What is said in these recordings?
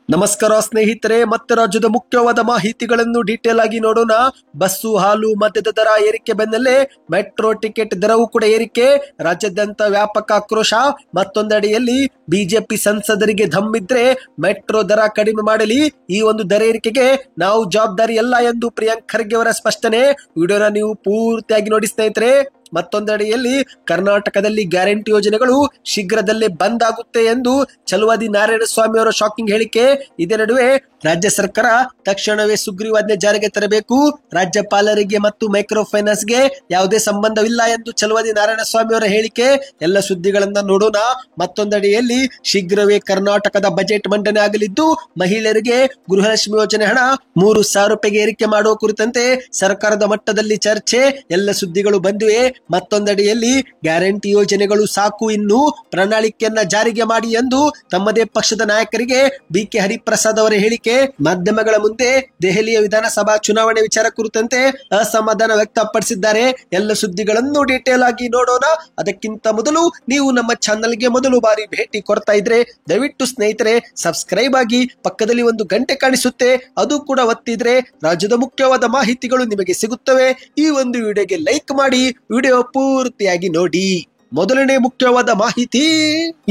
ನಮಸ್ಕಾರ ಸ್ನೇಹಿತರೆ, ಮತ್ತೆ ರಾಜ್ಯದ ಮುಖ್ಯವಾದ ಮಾಹಿತಿಗಳನ್ನು ಡೀಟೇಲ್ ಆಗಿ ನೋಡೋಣ. ಬಸ್ಸು, ಹಾಲು, ಮದ್ಯದ ದರ ಏರಿಕೆ ಬೆನ್ನಲ್ಲೇ ಮೆಟ್ರೋ ಟಿಕೆಟ್ ದರವೂ ಕೂಡ ಏರಿಕೆ. ರಾಜ್ಯಾದ್ಯಂತ ವ್ಯಾಪಕ ಆಕ್ರೋಶ. ಮತ್ತೊಂದೆಡೆಯಲ್ಲಿ ಬಿಜೆಪಿ ಸಂಸದರಿಗೆ ಧಮ್ಮಿದ್ರೆ ಮೆಟ್ರೋ ದರ ಕಡಿಮೆ ಮಾಡಲಿ, ಈ ಒಂದು ದರ ಏರಿಕೆಗೆ ನಾವು ಜವಾಬ್ದಾರಿ ಅಲ್ಲ ಎಂದು ಪ್ರಿಯಾಂಕ್ ಖರ್ಗೆ ಅವರ ಸ್ಪಷ್ಟನೆ. ವಿಡಿಯೋನ ನೀವು ಪೂರ್ತಿಯಾಗಿ ನೋಡಿ ಸ್ನೇಹಿತರೆ. ಮತ್ತೊಂದೆಡೆಯಲ್ಲಿ ಕರ್ನಾಟಕದಲ್ಲಿ ಗ್ಯಾರಂಟಿ ಯೋಜನೆಗಳು ಶೀಘ್ರದಲ್ಲೇ ಬಂದ್ ಆಗುತ್ತೆ ಎಂದು ಛಲವಾದಿ ನಾರಾಯಣಸ್ವಾಮಿ ಅವರ ಶಾಕಿಂಗ್ ಹೇಳಿಕೆ. ಇದೇ ನಡುವೆ ರಾಜ್ಯ ಸರ್ಕಾರ ತಕ್ಷಣವೇ ಸುಗ್ರೀವಾಜ್ಞೆ ಜಾರಿಗೆ ತರಬೇಕು, ರಾಜ್ಯಪಾಲರಿಗೆ ಮತ್ತು ಮೈಕ್ರೋ ಫೈನಾನ್ಸ್ಗೆ ಯಾವುದೇ ಸಂಬಂಧವಿಲ್ಲ ಎಂದು ಛಲವಾದಿ ನಾರಾಯಣಸ್ವಾಮಿ ಅವರ ಹೇಳಿಕೆ. ಎಲ್ಲ ಸುದ್ದಿಗಳನ್ನ ನೋಡೋಣ. ಮತ್ತೊಂದೆಡೆಯಲ್ಲಿ ಶೀಘ್ರವೇ ಕರ್ನಾಟಕದ ಬಜೆಟ್ ಮಂಡನೆ ಆಗಲಿದ್ದು, ಮಹಿಳೆಯರಿಗೆ ಗೃಹಲಕ್ಷ್ಮಿ ಯೋಜನೆ ಹಣ 3,000 ರೂಪಾಯಿಗೆ ಏರಿಕೆ ಮಾಡುವ ಕುರಿತಂತೆ ಸರ್ಕಾರದ ಮಟ್ಟದಲ್ಲಿ ಚರ್ಚೆ. ಎಲ್ಲ ಸುದ್ದಿಗಳು ಬಂದಿವೆ. ಮತ್ತೊಂದೆಡೆಯಲ್ಲಿ ಗ್ಯಾರಂಟಿ ಯೋಜನೆಗಳು ಸಾಕು, ಇನ್ನು ಪ್ರಣಾಳಿಕೆಯನ್ನ ಜಾರಿಗೆ ಮಾಡಿ ಎಂದು ತಮ್ಮದೇ ಪಕ್ಷದ ನಾಯಕರಿಗೆ ಬಿಕೆ ಹರಿಪ್ರಸಾದ್ ಅವರ ಹೇಳಿಕೆ. ಮಾಧ್ಯಮಗಳ ಮುಂದೆ ದೆಹಲಿಯ ವಿಧಾನಸಭಾ ಚುನಾವಣೆ ವಿಚಾರ ಕುರಿತಂತೆ ಅಸಮಾಧಾನ ವ್ಯಕ್ತಪಡಿಸಿದ್ದಾರೆ. ಎಲ್ಲ ಸುದ್ದಿಗಳನ್ನು ಡೀಟೇಲ್ ಆಗಿ ನೋಡೋಣ. ಅದಕ್ಕಿಂತ ಮೊದಲು ನೀವು ನಮ್ಮ ಚಾನೆಲ್ಗೆ ಮೊದಲು ಬಾರಿ ಭೇಟಿ ಕೊಡ್ತಾ ಇದ್ರೆ ದಯವಿಟ್ಟು ಸ್ನೇಹಿತರೆ ಸಬ್ಸ್ಕ್ರೈಬ್ ಆಗಿ, ಪಕ್ಕದಲ್ಲಿ ಒಂದು ಗಂಟೆ ಕಾಣಿಸುತ್ತೆ ಅದು ಕೂಡ ಒತ್ತಿದ್ರೆ ರಾಜ್ಯದ ಮುಖ್ಯವಾದ ಮಾಹಿತಿಗಳು ನಿಮಗೆ ಸಿಗುತ್ತವೆ. ಈ ಒಂದು ವಿಡಿಯೋಗೆ ಲೈಕ್ ಮಾಡಿ, ವಿಡಿಯೋ ಪೂರ್ತಿಯಾಗಿ ನೋಡಿ. ಮೊದಲನೇ ಮುಖ್ಯವಾದ ಮಾಹಿತಿ,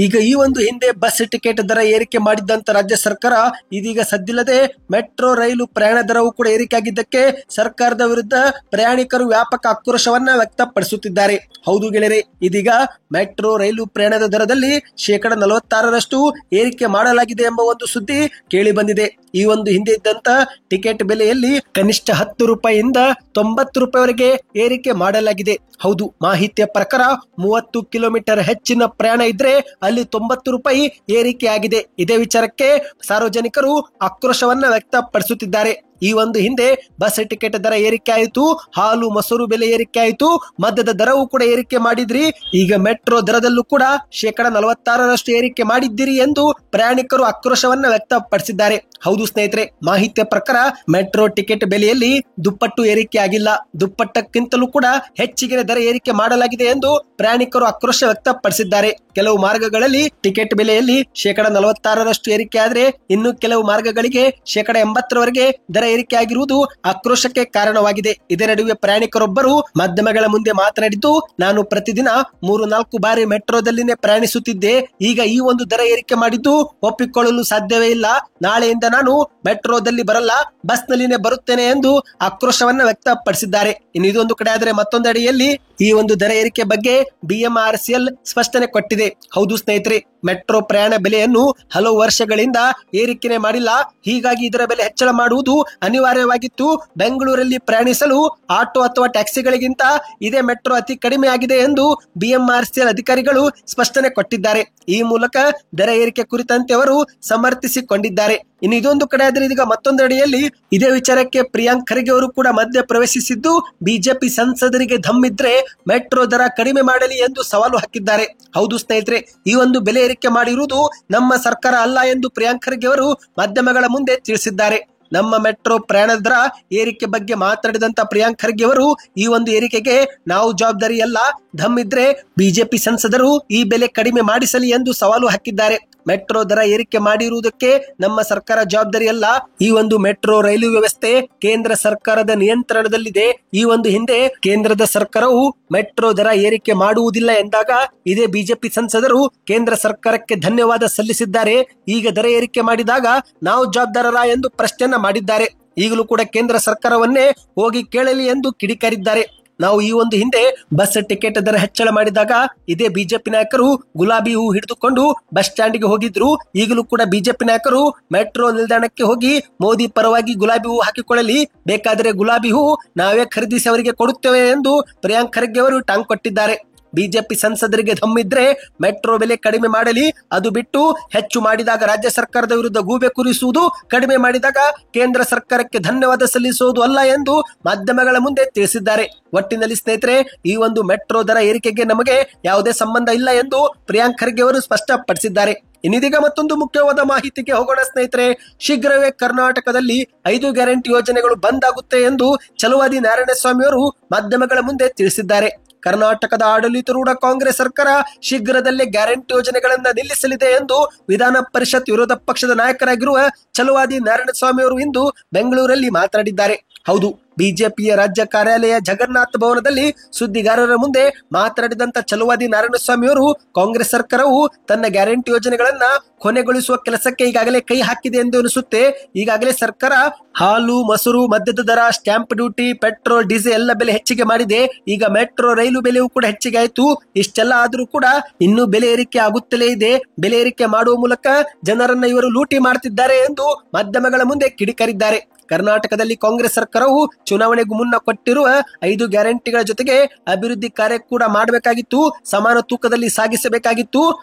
ಈಗ ಈ ಒಂದು ಹಿಂದೆ ಬಸ್ ಟಿಕೆಟ್ ದರ ಏರಿಕೆ ಮಾಡಿದ್ದಂತ ರಾಜ್ಯ ಸರ್ಕಾರ ಇದೀಗ ಸದ್ದಿಲ್ಲದೆ ಮೆಟ್ರೋ ರೈಲು ಪ್ರಯಾಣ ದರವು ಕೂಡ ಏರಿಕೆ ಆಗಿದ್ದಕ್ಕೆ ಸರ್ಕಾರದ ವಿರುದ್ಧ ಪ್ರಯಾಣಿಕರು ವ್ಯಾಪಕ ಆಕ್ರೋಶವನ್ನ ವ್ಯಕ್ತಪಡಿಸುತ್ತಿದ್ದಾರೆ. ಹೌದು ಗೆಳೆಯರೆ, ಇದೀಗ ಮೆಟ್ರೋ ರೈಲು ಪ್ರಯಾಣದ ದರದಲ್ಲಿ 46% ಏರಿಕೆ ಮಾಡಲಾಗಿದೆ ಎಂಬ ಒಂದು ಸುದ್ದಿ ಕೇಳಿ ಬಂದಿದೆ. ಈ ಒಂದು ಹಿಂದೆ ಇದ್ದಂತ ಟಿಕೆಟ್ ಬೆಲೆಯಲ್ಲಿ ಕನಿಷ್ಠ 10 ರೂಪಾಯಿಯಿಂದ 90 ರೂಪಾಯಿವರೆಗೆ ಏರಿಕೆ ಮಾಡಲಾಗಿದೆ. ಹೌದು, ಮಾಹಿತಿಯ ಪ್ರಕಾರ 30 ಕಿಲೋಮೀಟರ್ ಹೆಚ್ಚಿನ ಪ್ರಯಾಣ ಇದ್ರೆ ಅಲ್ಲಿ 90 ರೂಪಾಯಿ ಏರಿಕೆ ಆಗಿದೆ. ಇದೇ ವಿಚಾರಕ್ಕೆ ಸಾರ್ವಜನಿಕರು ಆಕ್ರೋಶವನ್ನ ವ್ಯಕ್ತಪಡಿಸುತ್ತಿದ್ದಾರೆ. ಈ ಒಂದು ಹಿಂದೆ ಬಸ್ ಟಿಕೆಟ್ ದರ ಏರಿಕೆ ಆಯಿತು, ಹಾಲು ಮೊಸರು ಬೆಲೆ ಏರಿಕೆ ಆಯಿತು, ಮದ್ಯದ ದರವೂ ಕೂಡ ಏರಿಕೆ ಮಾಡಿದ್ರಿ. ಈಗ ಮೆಟ್ರೋ ದರದಲ್ಲೂ ಕೂಡ 46% ಏರಿಕೆ ಮಾಡಿದ್ದೀರಿ ಎಂದು ಪ್ರಯಾಣಿಕರು ಆಕ್ರೋಶವನ್ನ ವ್ಯಕ್ತಪಡಿಸಿದ್ದಾರೆ. ಹೌದು ಸ್ನೇಹಿತರೆ, ಮಾಹಿತಿಯ ಪ್ರಕಾರ ಮೆಟ್ರೋ ಟಿಕೆಟ್ ಬೆಲೆಯಲ್ಲಿ ದುಪ್ಪಟ್ಟು ಏರಿಕೆ ಆಗಿಲ್ಲ, ದುಪ್ಪಟ್ಟಕ್ಕಿಂತಲೂ ಕೂಡ ಹೆಚ್ಚಿಗೆ ದರ ಏರಿಕೆ ಮಾಡಲಾಗಿದೆ ಎಂದು ಪ್ರಯಾಣಿಕರು ಆಕ್ರೋಶ ವ್ಯಕ್ತಪಡಿಸಿದ್ದಾರೆ. ಕೆಲವು ಮಾರ್ಗಗಳಲ್ಲಿ ಟಿಕೆಟ್ ಬೆಲೆಯಲ್ಲಿ 46% ಏರಿಕೆ ಆದ್ರೆ ಇನ್ನು ಕೆಲವು ಮಾರ್ಗಗಳಿಗೆ 80%ವರೆಗೆ ದರ ಏರಿಕೆ ಆಗಿರುವುದು ಆಕ್ರೋಶಕ್ಕೆ ಕಾರಣವಾಗಿದೆ. ಇದೇ ನಡುವೆ ಪ್ರಯಾಣಿಕರೊಬ್ಬರು ಮಾಧ್ಯಮಗಳ ಮುಂದೆ ಮಾತನಾಡಿದ್ದು, ನಾನು ಪ್ರತಿದಿನ 3-4 ಬಾರಿ ಮೆಟ್ರೋದಲ್ಲಿನೇ ಪ್ರಯಾಣಿಸುತ್ತಿದ್ದೆ, ಈಗ ಈ ಒಂದು ದರ ಏರಿಕೆ ಮಾಡಿದ್ದು ಒಪ್ಪಿಕೊಳ್ಳಲು ಸಾಧ್ಯವೇ ಇಲ್ಲ, ನಾಳೆಯಿಂದ ನಾನು ಮೆಟ್ರೋದಲ್ಲಿ ಬರಲ್ಲ, ಬಸ್ ನಲ್ಲಿನೇ ಬರುತ್ತೇನೆ ಎಂದು ಆಕ್ರೋಶವನ್ನ ವ್ಯಕ್ತಪಡಿಸಿದ್ದಾರೆ. ಇನ್ನು ಇದೊಂದು ಕಡೆ ಆದರೆ ಮತ್ತೊಂದೆಡೆಯಲ್ಲಿ ಈ ಒಂದು ದರ ಏರಿಕೆ ಬಗ್ಗೆ BMRCL ಸ್ಪಷ್ಟನೆ ಕೊಟ್ಟಿದೆ. ಹೌದು ಸ್ನೇಹಿತರೆ, ಮೆಟ್ರೋ ಪ್ರಯಾಣ ಬೆಲೆಯನ್ನು ಹಲವು ವರ್ಷಗಳಿಂದ ಏರಿಕೆ ಮಾಡಿಲ್ಲ, ಹೀಗಾಗಿ ಇದರ ಬೆಲೆ ಹೆಚ್ಚಳ ಮಾಡುವುದು ಅನಿವಾರ್ಯವಾಗಿತ್ತು. ಬೆಂಗಳೂರಲ್ಲಿ ಪ್ರಯಾಣಿಸಲು ಆಟೋ ಅಥವಾ ಟ್ಯಾಕ್ಸಿಗಳಿಗಿಂತ ಇದೇ ಮೆಟ್ರೋ ಅತಿ ಕಡಿಮೆ ಆಗಿದೆ ಎಂದು BMRCL ಅಧಿಕಾರಿಗಳು ಸ್ಪಷ್ಟನೆ ಕೊಟ್ಟಿದ್ದಾರೆ. ಈ ಮೂಲಕ ದರ ಏರಿಕೆ ಕುರಿತಂತೆ ಅವರು ಸಮರ್ಥಿಸಿಕೊಂಡಿದ್ದಾರೆ. ಇನ್ನು ಇದೊಂದು ಕಡೆ ಆದರೆ ಇದೀಗ ಮತ್ತೊಂದೆಡೆಯಲ್ಲಿ ಇದೇ ವಿಚಾರಕ್ಕೆ ಪ್ರಿಯಾಂಕ್ ಖರ್ಗೆ ಅವರು ಕೂಡ ಮಧ್ಯ ಪ್ರವೇಶಿಸಿದ್ದು, ಬಿಜೆಪಿ ಸಂಸದರಿಗೆ ಧಮ್ಮಿದ್ರೆ ಮೆಟ್ರೋ ದರ ಕಡಿಮೆ ಮಾಡಲಿ ಎಂದು ಸವಾಲು ಹಾಕಿದ್ದಾರೆ. ಹೌದು ಸ್ನೇಹಿತರೆ, ಈ ಒಂದು ಬೆಲೆ ಏರಿಕೆ ಮಾಡಿರುವುದು ನಮ್ಮ ಸರ್ಕಾರ ಅಲ್ಲ ಎಂದು ಪ್ರಿಯಾಂಕ್ ಖರ್ಗೆ ಅವರು ಮಾಧ್ಯಮಗಳ ಮುಂದೆ ತಿಳಿಸಿದ್ದಾರೆ. ನಮ್ಮ ಮೆಟ್ರೋ ಪ್ರಯಾಣ ದರ ಏರಿಕೆ ಬಗ್ಗೆ ಮಾತನಾಡಿದಂತ ಪ್ರಿಯಾಂಕ್ ಖರ್ಗೆ ಅವರು ಈ ಒಂದು ಏರಿಕೆಗೆ ನಾವು ಜವಾಬ್ದಾರಿ ಅಲ್ಲ, ಧಮ್ಮಿದ್ರೆ ಬಿಜೆಪಿ ಸಂಸದರು ಈ ಬೆಲೆ ಕಡಿಮೆ ಮಾಡಿಸಲಿ ಎಂದು ಸವಾಲು ಹಾಕಿದ್ದಾರೆ. ಮೆಟ್ರೋ ದರ ಏರಿಕೆ ಮಾಡಿರುವುದಕ್ಕೆ ನಮ್ಮ ಸರ್ಕಾರ ಜವಾಬ್ದಾರಿ ಅಲ್ಲ, ಈ ಒಂದು ಮೆಟ್ರೋ ರೈಲು ವ್ಯವಸ್ಥೆ ಕೇಂದ್ರ ಸರ್ಕಾರದ ನಿಯಂತ್ರಣದಲ್ಲಿದೆ. ಈ ಒಂದು ಹಿಂದೆ ಕೇಂದ್ರದ ಸರ್ಕಾರವು ಮೆಟ್ರೋ ದರ ಏರಿಕೆ ಮಾಡುವುದಿಲ್ಲ ಎಂದಾಗ ಇದೇ ಬಿಜೆಪಿ ಸಂಸದರು ಕೇಂದ್ರ ಸರ್ಕಾರಕ್ಕೆ ಧನ್ಯವಾದ ಸಲ್ಲಿಸಿದ್ದಾರೆ. ಈಗ ದರ ಏರಿಕೆ ಮಾಡಿದಾಗ ನಾವು ಜವಾಬ್ದಾರರ ಎಂದು ಪ್ರಶ್ನೆಯನ್ನ ಮಾಡಿದ್ದಾರೆ. ಈಗಲೂ ಕೂಡ ಕೇಂದ್ರ ಸರ್ಕಾರವನ್ನೇ ಹೋಗಿ ಕೇಳಲಿ ಎಂದು ಕಿಡಿಕಾರಿದ್ದಾರೆ. ನಾವು ಈ ಒಂದು ಹಿಂದೆ ಬಸ್ ಟಿಕೆಟ್ ದರ ಹೆಚ್ಚಳ ಮಾಡಿದಾಗ ಇದೇ ಬಿಜೆಪಿ ನಾಯಕರು ಗುಲಾಬಿ ಹೂ ಹಿಡಿದುಕೊಂಡು ಬಸ್ ಸ್ಟ್ಯಾಂಡ್ಗೆ ಹೋಗಿದ್ರು. ಈಗಲೂ ಕೂಡ ಬಿಜೆಪಿ ನಾಯಕರು ಮೆಟ್ರೋ ನಿಲ್ದಾಣಕ್ಕೆ ಹೋಗಿ ಮೋದಿ ಪರವಾಗಿ ಗುಲಾಬಿ ಹೂ ಹಾಕಿಕೊಳ್ಳಲಿ, ಬೇಕಾದರೆ ಗುಲಾಬಿ ಹೂ ನಾವೇ ಖರೀದಿಸಿ ಅವರಿಗೆ ಕೊಡುತ್ತೇವೆ ಎಂದು ಪ್ರಿಯಾಂಕ್ ಖರ್ಗೆ ಅವರು ಟಾಂಗ್ ಕೊಟ್ಟಿದ್ದಾರೆ. ಬಿಜೆಪಿ ಸಂಸದರಿಗೆ ಧಮ್ಮಿದ್ರೆ ಮೆಟ್ರೋ ಬೆಲೆ ಕಡಿಮೆ ಮಾಡಲಿ, ಅದು ಬಿಟ್ಟು ಹೆಚ್ಚು ಮಾಡಿದಾಗ ರಾಜ್ಯ ಸರ್ಕಾರದ ವಿರುದ್ಧ ಗೂಬೆ ಕೂರಿಸುವುದು, ಕಡಿಮೆ ಮಾಡಿದಾಗ ಕೇಂದ್ರ ಸರ್ಕಾರಕ್ಕೆ ಧನ್ಯವಾದ ಸಲ್ಲಿಸುವುದು ಅಲ್ಲ ಎಂದು ಮಾಧ್ಯಮಗಳ ಮುಂದೆ ತಿಳಿಸಿದ್ದಾರೆ. ಒಟ್ಟಿನಲ್ಲಿ ಸ್ನೇಹಿತರೆ, ಈ ಒಂದು ಮೆಟ್ರೋ ದರ ಏರಿಕೆಗೆ ನಮಗೆ ಯಾವುದೇ ಸಂಬಂಧ ಇಲ್ಲ ಎಂದು ಪ್ರಿಯಾಂಕ್ ಖರ್ಗೆ ಅವರು ಸ್ಪಷ್ಟಪಡಿಸಿದ್ದಾರೆ. ಇನ್ನಿದೀಗ ಮತ್ತೊಂದು ಮುಖ್ಯವಾದ ಮಾಹಿತಿಗೆ ಹೋಗೋಣ ಸ್ನೇಹಿತರೆ. ಶೀಘ್ರವೇ ಕರ್ನಾಟಕದಲ್ಲಿ 5 ಗ್ಯಾರಂಟಿ ಯೋಜನೆಗಳು ಬಂದ್ ಆಗುತ್ತೆ ಎಂದು ಛಲವಾದಿ ನಾರಾಯಣಸ್ವಾಮಿ ಅವರು ಮಾಧ್ಯಮಗಳ ಮುಂದೆ ತಿಳಿಸಿದ್ದಾರೆ. ಕರ್ನಾಟಕದ ಆಡಳಿತಾರೂಢ ಕಾಂಗ್ರೆಸ್ ಸರ್ಕಾರ ಶೀಘ್ರದಲ್ಲೇ ಗ್ಯಾರಂಟಿ ಯೋಜನೆಗಳನ್ನ ನಿಲ್ಲಿಸಲಿದೆ ಎಂದು ವಿಧಾನ ಪರಿಷತ್ ವಿರೋಧ ಪಕ್ಷದ ನಾಯಕರಾಗಿರುವ ಛಲವಾದಿ ನಾರಾಯಣಸ್ವಾಮಿ ಅವರು ಇಂದು ಬೆಂಗಳೂರಲ್ಲಿ ಮಾತನಾಡಿದ್ದಾರೆ. ಹೌದು, ಬಿಜೆಪಿಯ ರಾಜ್ಯ ಕಾರ್ಯಾಲಯ ಜಗನ್ನಾಥ ಭವನದಲ್ಲಿ ಸುದ್ದಿಗಾರರ ಮುಂದೆ ಮಾತನಾಡಿದಂತ ಛಲವಾದಿ ನಾರಾಯಣಸ್ವಾಮಿ ಅವರು ಕಾಂಗ್ರೆಸ್ ಸರ್ಕಾರವು ತನ್ನ ಗ್ಯಾರಂಟಿ ಯೋಜನೆಗಳನ್ನ ಕೊನೆಗೊಳಿಸುವ ಕೆಲಸಕ್ಕೆ ಈಗಾಗಲೇ ಕೈ ಹಾಕಿದೆ ಎಂದು ಅನಿಸುತ್ತೆ. ಈಗಾಗಲೇ ಸರ್ಕಾರ ಹಾಲು, ಮೊಸರು, ಮದ್ಯದ ದರ, ಸ್ಟ್ಯಾಂಪ್ ಡ್ಯೂಟಿ, ಪೆಟ್ರೋಲ್, ಡೀಸೆಲ್ ಎಲ್ಲ ಬೆಲೆ ಹೆಚ್ಚಿಗೆ ಮಾಡಿದೆ. ಈಗ ಮೆಟ್ರೋ ರೈಲು ಬೆಲೆಯೂ ಕೂಡ ಹೆಚ್ಚಿಗೆ ಆಯಿತು. ಇಷ್ಟೆಲ್ಲ ಆದ್ರೂ ಕೂಡ ಇನ್ನೂ ಬೆಲೆ ಏರಿಕೆ ಆಗುತ್ತಲೇ ಇದೆ. ಬೆಲೆ ಏರಿಕೆ ಮಾಡುವ ಮೂಲಕ ಜನರನ್ನ ಇವರು ಲೂಟಿ ಮಾಡ್ತಿದ್ದಾರೆ ಎಂದು ಮಾಧ್ಯಮಗಳ ಮುಂದೆ ಕಿಡಿಕಾರಿದ್ದಾರೆ. ಕರ್ನಾಟಕದಲ್ಲಿ ಕಾಂಗ್ರೆಸ್ ಸರ್ಕಾರವು ಚುನಾವಣೆಗೂ ಮುನ್ನ ಕೊಟ್ಟಿರುವ 5 ಗ್ಯಾರಂಟಿಗಳ ಜೊತೆಗೆ ಅಭಿವೃದ್ಧಿ ಕಾರ್ಯ ಕೂಡ ಮಾಡಬೇಕಾಗಿತ್ತು, ಸಮಾನ ತೂಕದಲ್ಲಿ ಸಾಗಿಸಬೇಕಾಗಿತ್ತು.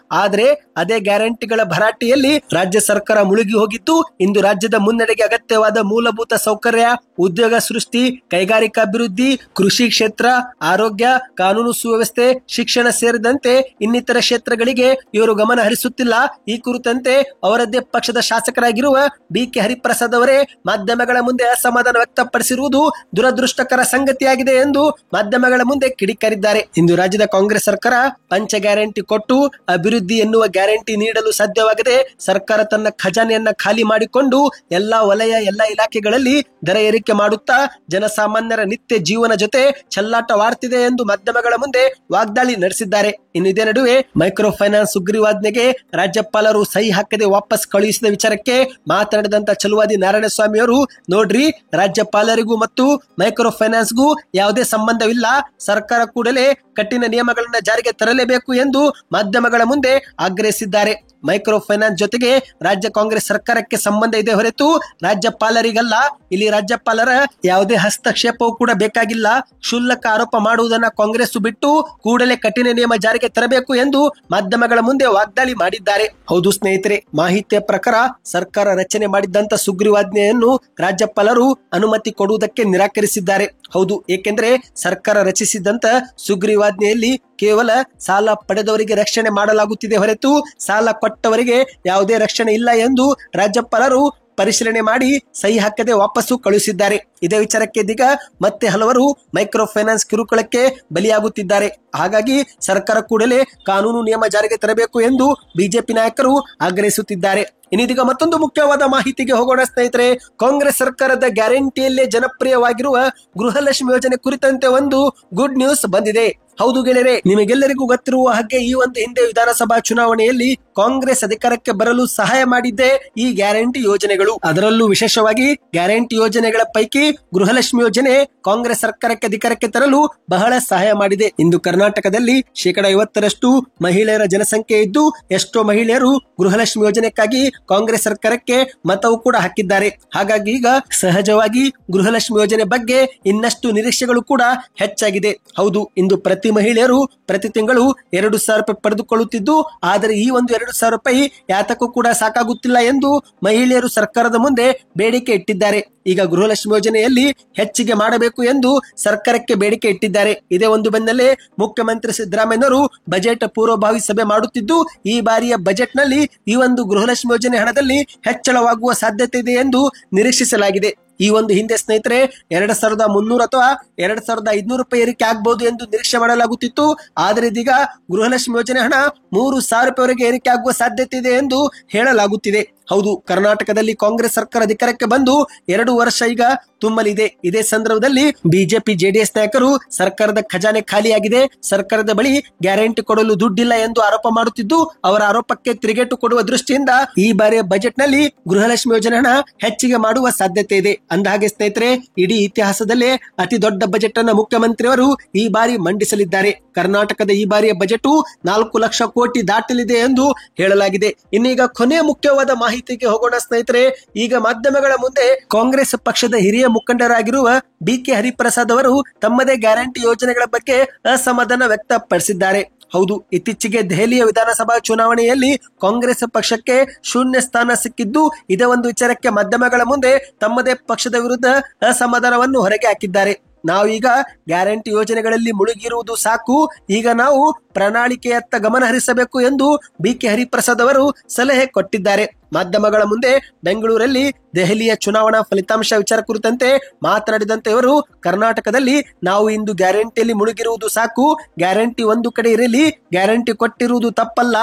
ಆದ್ರೆ ಅದೇ ಗ್ಯಾರಂಟಿಗಳ ಭರಾಟೆಯಲ್ಲಿ ರಾಜ್ಯ ಸರ್ಕಾರ ಮುಳುಗಿ ಹೋಗಿತ್ತು. ಇಂದು ರಾಜ್ಯದ ಮುನ್ನಡೆಗೆ ಅಗತ್ಯವಾದ ಮೂಲಭೂತ ಸೌಕರ್ಯ, ಉದ್ಯೋಗ ಸೃಷ್ಟಿ, ಕೈಗಾರಿಕಾ ಅಭಿವೃದ್ಧಿ, ಕೃಷಿ ಕ್ಷೇತ್ರ, ಆರೋಗ್ಯ, ಕಾನೂನು ಸುವ್ಯವಸ್ಥೆ, ಶಿಕ್ಷಣ ಸೇರಿದಂತೆ ಇನ್ನಿತರ ಕ್ಷೇತ್ರಗಳಿಗೆ ಇವರು ಗಮನ ಹರಿಸುತ್ತಿಲ್ಲ. ಈ ಕುರಿತಂತೆ ಅವರದ್ದೇ ಪಕ್ಷದ ಶಾಸಕರಾಗಿರುವ ಬಿ.ಕೆ. ಹರಿಪ್ರಸಾದ್ ಅವರೇ ಮಾಧ್ಯಮಗಳ ಮುಂದೆ ಅಸಮಾಧಾನ ವ್ಯಕ್ತಪಡಿಸಿರುವುದು ದುರದೃಷ್ಟಕರ ಸಂಗತಿಯಾಗಿದೆ ಎಂದು ಮಾಧ್ಯಮಗಳ ಮುಂದೆ ಕಿಡಿಕಾರಿದ್ದಾರೆ. ಇಂದು ರಾಜ್ಯದ ಕಾಂಗ್ರೆಸ್ ಸರ್ಕಾರ ಪಂಚ ಗ್ಯಾರಂಟಿ ಕೊಟ್ಟು ಅಭಿವೃದ್ಧಿ ಎನ್ನುವ ಗ್ಯಾರಂಟಿ ನೀಡಲು ಸಾಧ್ಯವಾಗದೆ ಸರ್ಕಾರ ತನ್ನ ಖಜಾನೆಯನ್ನ ಖಾಲಿ ಮಾಡಿಕೊಂಡು ಎಲ್ಲಾ ವಲಯ, ಎಲ್ಲಾ ಇಲಾಖೆಗಳಲ್ಲಿ ದರ ಏರಿಕೆ ಮಾಡುತ್ತಾ ಜನಸಾಮಾನ್ಯರ ನಿತ್ಯ ಜೀವನ ಜೊತೆ ಚೆಲ್ಲಾಟವಾಡ್ತಿದೆ ಎಂದು ಮಾಧ್ಯಮಗಳ ಮುಂದೆ ವಾಗ್ದಾಳಿ ನಡೆಸಿದ್ದಾರೆ. ಇನ್ನು ಇದೇ ನಡುವೆ ಮೈಕ್ರೋ ಫೈನಾನ್ಸ್ ಸುಗ್ರೀವಾಜ್ಞೆಗೆ ರಾಜ್ಯಪಾಲರು ಸಹಿ ಹಾಕದೆ ವಾಪಸ್ ಕಳುಹಿಸಿದ ವಿಚಾರಕ್ಕೆ ಮಾತನಾಡಿದಂತ ಛಲವಾದಿ ನಾರಾಯಣಸ್ವಾಮಿ ಅವರು, ನೋಡ್ರಿ, ರಾಜ್ಯಪಾಲರಿಗೂ ಮತ್ತು ಮೈಕ್ರೋ ಫೈನಾನ್ಸ್ಗೂ ಯಾವುದೇ ಸಂಬಂಧವಿಲ್ಲ. ಸರ್ಕಾರ ಕೂಡಲೇ ಕಠಿಣ ನಿಯಮಗಳನ್ನ ಜಾರಿಗೆ ತರಲೇಬೇಕು ಎಂದು ಮಾಧ್ಯಮಗಳ ಮುಂದೆ ಆಗ್ರಹಿಸಿದ್ದಾರೆ. ಮೈಕ್ರೋ ಫೈನಾನ್ಸ್ ಜೊತೆಗೆ ರಾಜ್ಯ ಕಾಂಗ್ರೆಸ್ ಸರ್ಕಾರಕ್ಕೆ ಸಂಬಂಧ ಇದೆ ಹೊರತು ರಾಜ್ಯಪಾಲರಿಗಲ್ಲ. ಇಲ್ಲಿ ರಾಜ್ಯಪಾಲರ ಯಾವುದೇ ಹಸ್ತಕ್ಷೇಪವೂ ಕೂಡ ಬೇಕಾಗಿಲ್ಲ. ಕ್ಷುಲ್ಲಕ ಆರೋಪ ಮಾಡುವುದನ್ನ ಕಾಂಗ್ರೆಸ್ ಬಿಟ್ಟು ಕೂಡಲೇ ಕಠಿಣ ನಿಯಮ ಜಾರಿಗೆ ತರಬೇಕು ಎಂದು ಮಾಧ್ಯಮಗಳ ಮುಂದೆ ವಾಗ್ದಾಳಿ ಮಾಡಿದ್ದಾರೆ. ಹೌದು ಸ್ನೇಹಿತರೆ, ಮಾಹಿತಿಯ ಪ್ರಕಾರ ಸರ್ಕಾರ ರಚನೆ ಮಾಡಿದ್ದಂತ ಸುಗ್ರೀವಾಜ್ಞೆಯನ್ನು ರಾಜ್ಯಪಾಲರು ಅನುಮತಿ ಕೊಡುವುದಕ್ಕೆ ನಿರಾಕರಿಸಿದ್ದಾರೆ. ಹೌದು, ಏಕೆಂದ್ರೆ ಸರ್ಕಾರ ರಚಿಸಿದಂತ ಸುಗ್ರೀವಾಜ್ಞೆಯಲ್ಲಿ ಕೇವಲ ಸಾಲ ಪಡೆದವರಿಗೆ ರಕ್ಷಣೆ ಮಾಡಲಾಗುತ್ತಿದೆ ಹೊರತು ಸಾಲ ಕೊಟ್ಟವರಿಗೆ ಯಾವುದೇ ರಕ್ಷಣೆ ಇಲ್ಲ ಎಂದು ರಾಜ್ಯಪಾಲರು ಪರಿಶೀಲನೆ ಮಾಡಿ ಸಹಿ ಹಾಕದೆ ವಾಪಸ್ಸು ಕಳುಹಿಸಿದ್ದಾರೆ. ಇದೇ ವಿಚಾರಕ್ಕೆ ಇದೀಗ ಮತ್ತೆ ಹಲವರು ಮೈಕ್ರೋ ಫೈನಾನ್ಸ್ ಕಿರುಕುಳಕ್ಕೆ ಬಲಿಯಾಗುತ್ತಿದ್ದಾರೆ. ಹಾಗಾಗಿ ಸರ್ಕಾರ ಕೂಡಲೇ ಕಾನೂನು ನಿಯಮ ಜಾರಿಗೆ ತರಬೇಕು ಎಂದು ಬಿಜೆಪಿ ನಾಯಕರು ಆಗ್ರಹಿಸುತ್ತಿದ್ದಾರೆ. ಇನ್ನೀಗ ಮತ್ತೊಂದು ಮುಖ್ಯವಾದ ಮಾಹಿತಿಗೆ ಹೋಗೋಣ ಸ್ನೇಹಿತರೆ. ಕಾಂಗ್ರೆಸ್ ಸರ್ಕಾರದ ಗ್ಯಾರಂಟಿಯಲ್ಲೇ ಜನಪ್ರಿಯವಾಗಿರುವ ಗೃಹಲಕ್ಷ್ಮಿ ಯೋಜನೆ ಕುರಿತಂತೆ ಒಂದು ಗುಡ್ ನ್ಯೂಸ್ ಬಂದಿದೆ. ಹೌದು ಗೆಳೆಯರೆ, ನಿಮಗೆಲ್ಲರಿಗೂ ಗೊತ್ತಿರುವ ಹಾಗೆ ಈ ಒಂದು ಹಿಂದೆ ವಿಧಾನಸಭಾ ಚುನಾವಣೆಯಲ್ಲಿ ಕಾಂಗ್ರೆಸ್ ಅಧಿಕಾರಕ್ಕೆ ಬರಲು ಸಹಾಯ ಮಾಡಿದ್ದೆ ಈ ಗ್ಯಾರಂಟಿ ಯೋಜನೆಗಳು. ಅದರಲ್ಲೂ ವಿಶೇಷವಾಗಿ ಗ್ಯಾರಂಟಿ ಯೋಜನೆಗಳ ಪೈಕಿ ಗೃಹಲಕ್ಷ್ಮಿ ಯೋಜನೆ ಕಾಂಗ್ರೆಸ್ ಸರ್ಕಾರಕ್ಕೆ ಅಧಿಕಾರಕ್ಕೆ ತರಲು ಬಹಳ ಸಹಾಯ ಮಾಡಿದೆ. ಇಂದು ಕರ್ನಾಟಕದಲ್ಲಿ 50% ಮಹಿಳೆಯರ ಜನಸಂಖ್ಯೆ ಇದ್ದು ಎಷ್ಟೋ ಮಹಿಳೆಯರು ಗೃಹಲಕ್ಷ್ಮಿ ಯೋಜನೆಗಾಗಿ ಕಾಂಗ್ರೆಸ್ ಸರ್ಕಾರಕ್ಕೆ ಮತವು ಕೂಡ ಹಾಕಿದ್ದಾರೆ. ಹಾಗಾಗಿ ಈಗ ಸಹಜವಾಗಿ ಗೃಹಲಕ್ಷ್ಮಿ ಯೋಜನೆ ಬಗ್ಗೆ ಇನ್ನಷ್ಟು ನಿರೀಕ್ಷೆಗಳು ಕೂಡ ಹೆಚ್ಚಾಗಿದೆ. ಹೌದು, ಇಂದು ಪ್ರತಿ ಮಹಿಳೆಯರು ಪ್ರತಿ ತಿಂಗಳು 2,000 ರೂಪಾಯಿ ಪಡೆದುಕೊಳ್ಳುತ್ತಿದ್ದು, ಆದರೆ ಈ ಒಂದು 2,000 ರೂಪಾಯಿ ಯಾತಕ್ಕೂ ಕೂಡ ಸಾಕಾಗುತ್ತಿಲ್ಲ ಎಂದು ಮಹಿಳೆಯರು ಸರ್ಕಾರದ ಮುಂದೆ ಬೇಡಿಕೆ ಇಟ್ಟಿದ್ದಾರೆ. ಈಗ ಗೃಹಲಕ್ಷ್ಮಿ ಯೋಜನೆಯಲ್ಲಿ ಹೆಚ್ಚಿಗೆ ಮಾಡಬೇಕು ಎಂದು ಸರ್ಕಾರಕ್ಕೆ ಬೇಡಿಕೆ ಇಟ್ಟಿದ್ದಾರೆ. ಇದೇ ಒಂದು ಬೆನ್ನಲ್ಲೇ ಮುಖ್ಯಮಂತ್ರಿ ಸಿದ್ದರಾಮಯ್ಯನವರು ಬಜೆಟ್ ಪೂರ್ವಭಾವಿ ಸಭೆ ಮಾಡುತ್ತಿದ್ದು, ಈ ಬಾರಿಯ ಬಜೆಟ್ ನಲ್ಲಿ ಈ ಒಂದು ಗೃಹಲಕ್ಷ್ಮಿ ಯೋಜನೆ ಹಣದಲ್ಲಿ ಹೆಚ್ಚಳವಾಗುವ ಸಾಧ್ಯತೆ ಇದೆ ಎಂದು ನಿರೀಕ್ಷಿಸಲಾಗಿದೆ. ಈ ಒಂದು ಹಿಂದೆ ಸ್ನೇಹಿತರೆ 2,300 ಅಥವಾ 2,500 ರೂಪಾಯಿ ಏರಿಕೆ ಆಗಬಹುದು ಎಂದು ನಿರೀಕ್ಷೆ ಮಾಡಲಾಗುತ್ತಿತ್ತು. ಆದರೆ ಇದೀಗ ಗೃಹಲಕ್ಷ್ಮಿ ಯೋಜನೆ ಹಣ 3,000 ರೂಪಾಯಿವರೆಗೆ ಏರಿಕೆ ಆಗುವ ಸಾಧ್ಯತೆ ಇದೆ ಎಂದು ಹೇಳಲಾಗುತ್ತಿದೆ. ಹೌದು, ಕರ್ನಾಟಕದಲ್ಲಿ ಕಾಂಗ್ರೆಸ್ ಸರ್ಕಾರ ಅಧಿಕಾರಕ್ಕೆ ಬಂದು 2 ವರ್ಷ ಈಗ ತುಂಬಲಿದೆ. ಇದೇ ಸಂದರ್ಭದಲ್ಲಿ ಬಿಜೆಪಿ ಜೆಡಿಎಸ್ ನಾಯಕರು ಸರ್ಕಾರದ ಖಜಾನೆ ಖಾಲಿಯಾಗಿದೆ, ಸರ್ಕಾರದ ಬಳಿ ಗ್ಯಾರಂಟಿ ಕೊಡಲು ದುಡ್ಡಿಲ್ಲ ಎಂದು ಆರೋಪ ಮಾಡುತ್ತಿದ್ದು, ಅವರ ಆರೋಪಕ್ಕೆ ತಿರುಗೇಟು ಕೊಡುವ ದೃಷ್ಟಿಯಿಂದ ಈ ಬಾರಿಯ ಬಜೆಟ್ ನಲ್ಲಿ ಗೃಹಲಕ್ಷ್ಮಿ ಯೋಜನೆ ಹಣ ಹೆಚ್ಚಿಗೆ ಮಾಡುವ ಸಾಧ್ಯತೆ ಇದೆ. ಅಂದಹಾಗೆ ಸ್ನೇಹಿತರೆ, ಇಡೀ ಇತಿಹಾಸದಲ್ಲೇ ಅತಿ ದೊಡ್ಡ ಬಜೆಟ್ ಅನ್ನು ಮುಖ್ಯಮಂತ್ರಿಯವರು ಈ ಬಾರಿ ಮಂಡಿಸಲಿದ್ದಾರೆ. ಕರ್ನಾಟಕದ ಈ ಬಾರಿಯ ಬಜೆಟ್ 4 ಲಕ್ಷ ಕೋಟಿ ದಾಟಲಿದೆ ಎಂದು ಹೇಳಲಾಗಿದೆ. ಇನ್ನೀಗ ಕೊನೆಯ ಮುಖ್ಯವಾದ ಮಾಹಿತಿಗೆ ಹೋಗೋಣ ಸ್ನೇಹಿತರೆ. ಈಗ ಮಾಧ್ಯಮಗಳ ಮುಂದೆ ಕಾಂಗ್ರೆಸ್ ಪಕ್ಷದ ಹಿರಿಯ ಮುಖಂಡರಾಗಿರುವ ಬಿ.ಕೆ. ಹರಿಪ್ರಸಾದ್ ಅವರು ತಮ್ಮದೇ ಗ್ಯಾರಂಟಿ ಯೋಜನೆಗಳ ಬಗ್ಗೆ ಅಸಮಾಧಾನ ವ್ಯಕ್ತಪಡಿಸಿದ್ದಾರೆ. ಹೌದು, ಇತ್ತೀಚೆಗೆ ದೆಹಲಿಯ ವಿಧಾನಸಭಾ ಚುನಾವಣೆಯಲ್ಲಿ ಕಾಂಗ್ರೆಸ್ ಪಕ್ಷಕ್ಕೆ ಶೂನ್ಯ ಸ್ಥಾನ ಸಿಕ್ಕಿದ್ದು, ಇದೇ ಒಂದು ವಿಚಾರಕ್ಕೆ ಮಾಧ್ಯಮಗಳ ಮುಂದೆ ತಮ್ಮದೇ ಪಕ್ಷದ ವಿರುದ್ಧ ಅಸಮಾಧಾನವನ್ನು ಹೊರಗೆ ಹಾಕಿದ್ದಾರೆ. ನಾವೀಗ ಗ್ಯಾರಂಟಿ ಯೋಜನೆಗಳಲ್ಲಿ ಮುಳುಗಿರುವುದು ಸಾಕು, ಈಗ ನಾವು ಪ್ರಣಾಳಿಕೆಯತ್ತ ಗಮನ ಹರಿಸಬೇಕು ಎಂದು ಬಿ.ಕೆ. ಹರಿಪ್ರಸಾದ್ ಅವರು ಸಲಹೆ ಕೊಟ್ಟಿದ್ದಾರೆ. ಮಾಧ್ಯಮಗಳ ಮುಂದೆ ಬೆಂಗಳೂರಲ್ಲಿ ದೆಹಲಿಯ ಚುನಾವಣಾ ಫಲಿತಾಂಶ ವಿಚಾರ ಕುರಿತಂತೆ ಮಾತನಾಡಿದಂತೆ ಇವರು, ಕರ್ನಾಟಕದಲ್ಲಿ ನಾವು ಇಂದು ಗ್ಯಾರಂಟಿಯಲ್ಲಿ ಮುಳುಗಿರುವುದು ಸಾಕು, ಗ್ಯಾರಂಟಿ ಒಂದು ಕಡೆ ಇರಲಿ, ಗ್ಯಾರಂಟಿ ಕೊಟ್ಟಿರುವುದು ತಪ್ಪಲ್ಲ,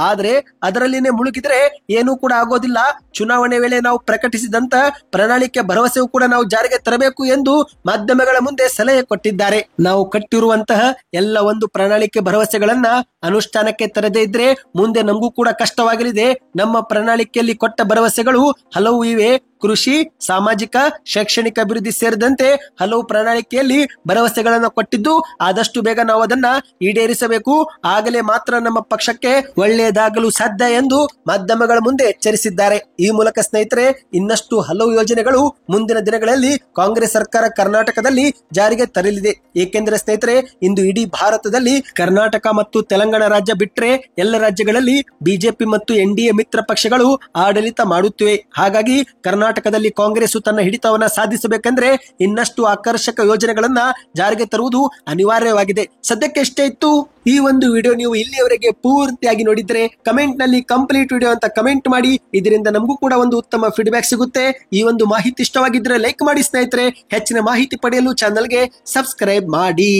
ಆದ್ರೆ ಅದರಲ್ಲಿನೇ ಮುಳುಗಿದ್ರೆ ಏನೂ ಕೂಡ ಆಗೋದಿಲ್ಲ. ಚುನಾವಣೆ ವೇಳೆ ನಾವು ಪ್ರಕಟಿಸಿದಂತ ಪ್ರಣಾಳಿಕೆ ಭರವಸೆಯೂ ಕೂಡ ನಾವು ಜಾರಿಗೆ ತರಬೇಕು ಎಂದು ಮಾಧ್ಯಮಗಳ ಮುಂದೆ ಸಲಹೆ ಕೊಟ್ಟಿದ್ದಾರೆ. ನಾವು ಕಟ್ಟಿರುವಂತಹ ಎಲ್ಲ ಒಂದು ಪ್ರಣಾಳಿಕೆ ಭರವಸೆಗಳನ್ನ ಅನುಷ್ಠಾನಕ್ಕೆ ತರದೇ ಇದ್ರೆ ಮುಂದೆ ನಮಗೂ ಕೂಡ ಕಷ್ಟವಾಗಲಿದೆ. ನಮ್ಮ ಪ್ರಣಾಳಿಕೆಯಲ್ಲಿ ಕೊಟ್ಟ ಭರವಸೆಗಳು ಹಲವು ಇವೆ. ಕೃಷಿ, ಸಾಮಾಜಿಕ, ಶೈಕ್ಷಣಿಕ ಅಭಿವೃದ್ಧಿ ಸೇರಿದಂತೆ ಹಲವು ಪ್ರಣಾಳಿಕೆಯಲ್ಲಿ ಭರವಸೆಗಳನ್ನು ಕೊಟ್ಟಿದ್ದು, ಆದಷ್ಟು ಬೇಗ ನಾವು ಅದನ್ನ ಈಡೇರಿಸಬೇಕು. ಆಗಲೇ ಮಾತ್ರ ನಮ್ಮ ಪಕ್ಷಕ್ಕೆ ಒಳ್ಳೆಯದಾಗಲು ಸಾಧ್ಯ ಎಂದು ಮಾಧ್ಯಮಗಳ ಮುಂದೆ ಎಚ್ಚರಿಸಿದ್ದಾರೆ. ಈ ಮೂಲಕ ಸ್ನೇಹಿತರೆ, ಇನ್ನಷ್ಟು ಹಲವು ಯೋಜನೆಗಳು ಮುಂದಿನ ದಿನಗಳಲ್ಲಿ ಕಾಂಗ್ರೆಸ್ ಸರ್ಕಾರ ಕರ್ನಾಟಕದಲ್ಲಿ ಜಾರಿಗೆ ತರಲಿದೆ. ಏಕೆಂದರೆ ಸ್ನೇಹಿತರೆ, ಇಂದು ಇಡೀ ಭಾರತದಲ್ಲಿ ಕರ್ನಾಟಕ ಮತ್ತು ತೆಲಂಗಾಣ ರಾಜ್ಯ ಬಿಟ್ಟರೆ ಎಲ್ಲ ರಾಜ್ಯಗಳಲ್ಲಿ ಬಿಜೆಪಿ ಮತ್ತು ಎನ್ಡಿಎ ಮಿತ್ರ ಪಕ್ಷಗಳು ಆಡಳಿತ ಮಾಡುತ್ತಿವೆ. ಹಾಗಾಗಿ ಕರ್ನಾಟಕದಲ್ಲಿ ಕಾಂಗ್ರೆಸ್ ತನ್ನ ಹಿಡಿತವನ್ನ ಸಾಧಿಸಬೇಕೆಂದ್ರೆ ಇನ್ನಷ್ಟು ಆಕರ್ಷಕ ಯೋಜನೆಗಳನ್ನ ಜಾರಿಗೆ ತರುವುದು ಅನಿವಾರ್ಯವಾಗಿದೆ. ಸದ್ಯಕ್ಕೆ ಎಷ್ಟೇ ಇತ್ತು ಈ ಒಂದು ವಿಡಿಯೋ. ನೀವು ಇಲ್ಲಿಯವರೆಗೆ ಪೂರ್ತಿಯಾಗಿ ನೋಡಿದ್ರೆ ಕಮೆಂಟ್ ನಲ್ಲಿ ಕಂಪ್ಲೀಟ್ ವಿಡಿಯೋ ಅಂತ ಕಮೆಂಟ್ ಮಾಡಿ. ಇದರಿಂದ ನಮಗೂ ಕೂಡ ಒಂದು ಉತ್ತಮ ಫೀಡ್ಬ್ಯಾಕ್ ಸಿಗುತ್ತೆ. ಈ ಒಂದು ಮಾಹಿತಿ ಇಷ್ಟವಾಗಿದ್ರೆ ಲೈಕ್ ಮಾಡಿ ಸ್ನೇಹಿತರೆ. ಹೆಚ್ಚಿನ ಮಾಹಿತಿ ಪಡೆಯಲು ಚಾನಲ್ಗೆ ಸಬ್ಸ್ಕ್ರೈಬ್ ಮಾಡಿ.